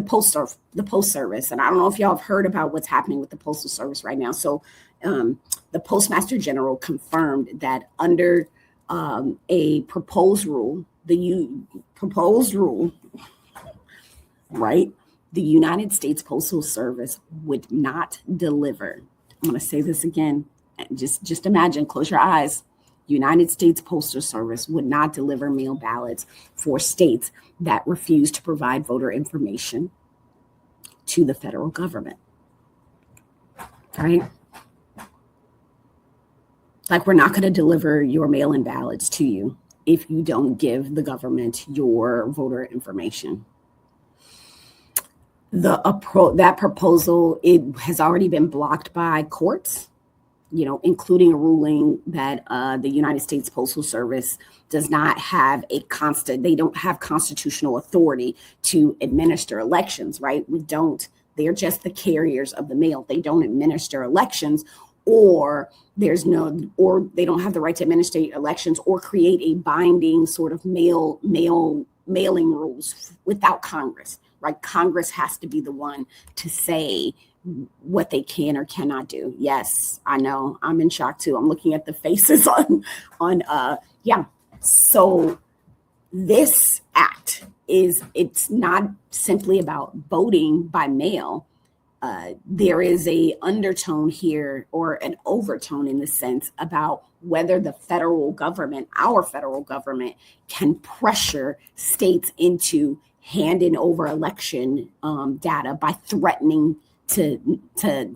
the post service. And I don't know if y'all have heard about what's happening with the postal service right now. So the Postmaster General confirmed that under a proposed rule, right, the United States Postal Service would not deliver. I'm going to say this again. Just imagine, close your eyes. United States Postal Service would not deliver mail ballots for states that refuse to provide voter information to the federal government. Right? Like, we're not going to deliver your mail-in ballots to you if you don't give the government your voter information. That proposal, it has already been blocked by courts, including a ruling that the United States Postal Service does not have they don't have constitutional authority to administer elections, right? They're just the carriers of the mail. They don't administer elections, or they don't have the right to administer elections or create a binding sort of mailing rules without Congress, right? Congress has to be the one to say what they can or cannot do. Yes, I know. I'm in shock too. I'm looking at the faces yeah. So this act it's not simply about voting by mail. There is a undertone here, or an overtone in the sense, about whether the federal government, our federal government, can pressure states into handing over election data by threatening to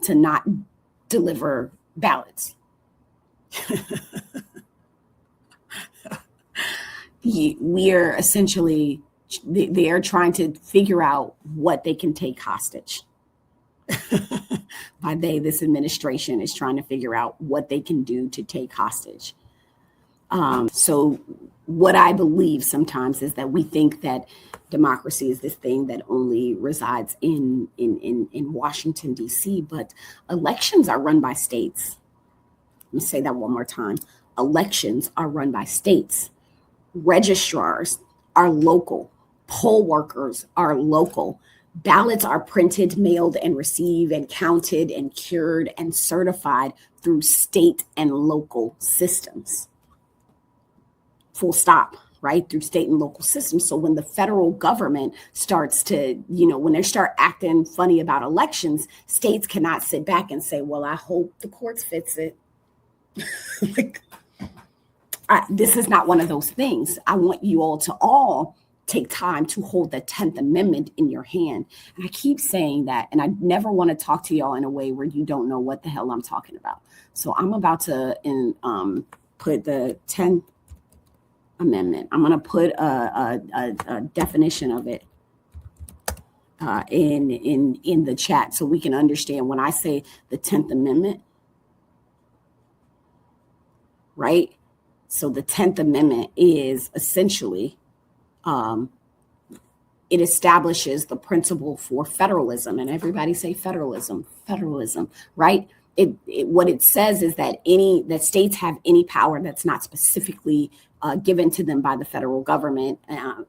not deliver ballots. We're essentially, they are trying to figure out what they can take hostage. By this administration is trying to figure out what they can do to take hostage. So what I believe sometimes is that we think that democracy is this thing that only resides in Washington, D.C., but elections are run by states. Let me say that one more time. Elections are run by states. Registrars are local. Poll workers are local. Ballots are printed, mailed, and received, and counted, and cured, and certified through state and local systems. Full stop, right? Through state and local systems. So when the federal government starts to, when they start acting funny about elections, states cannot sit back and say, well, I hope the courts fix it. This is not one of those things. I want you all to take time to hold the 10th Amendment in your hand. And I keep saying that, and I never want to talk to y'all in a way where you don't know what the hell I'm talking about. So I'm about to put the 10th Amendment. I'm going to put a definition of it in the chat so we can understand when I say the 10th Amendment, right? So the 10th Amendment is essentially, it establishes the principle for federalism, and everybody say federalism, right? What it says is that states have any power that's not specifically given to them by the federal government and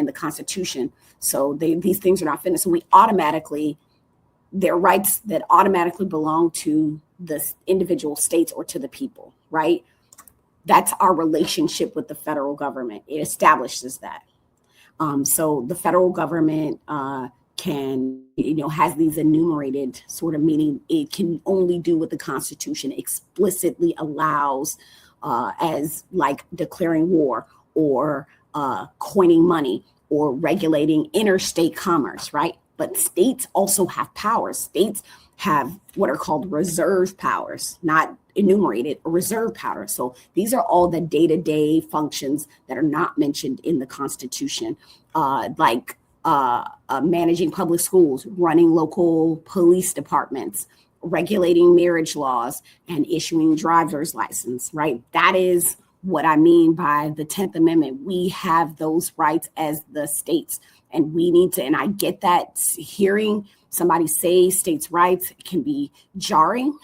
the Constitution. So these things are not finished. So they're rights that automatically belong to the individual states or to the people, right? That's our relationship with the federal government. It establishes that. So the federal government has these enumerated sort of, meaning it can only do what the Constitution explicitly allows, as like declaring war or coining money or regulating interstate commerce, right? But states also have powers. States have what are called reserve powers, not enumerated, reserve power. So these are all the day-to-day functions that are not mentioned in the Constitution, like managing public schools, running local police departments, regulating marriage laws, and issuing driver's license, right? That is what I mean by the 10th Amendment. We have those rights as the states, and we need to, and I get that hearing somebody say states' rights can be jarring,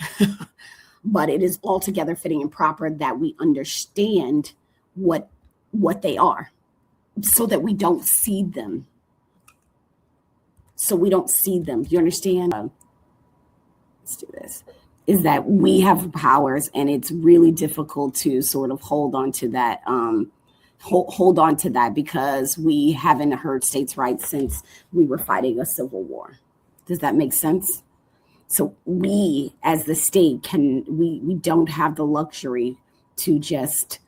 but it is altogether fitting and proper that we understand what they are so that we don't cede them. so we don't see them. You understand? Let's do this. Is that we have powers, and it's really difficult to sort of hold on to that. Hold on to that because we haven't heard states' rights since we were fighting a civil war. Does that make sense? So we, as the state, we don't have the luxury to just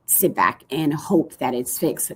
sit back and hope that it's fixed.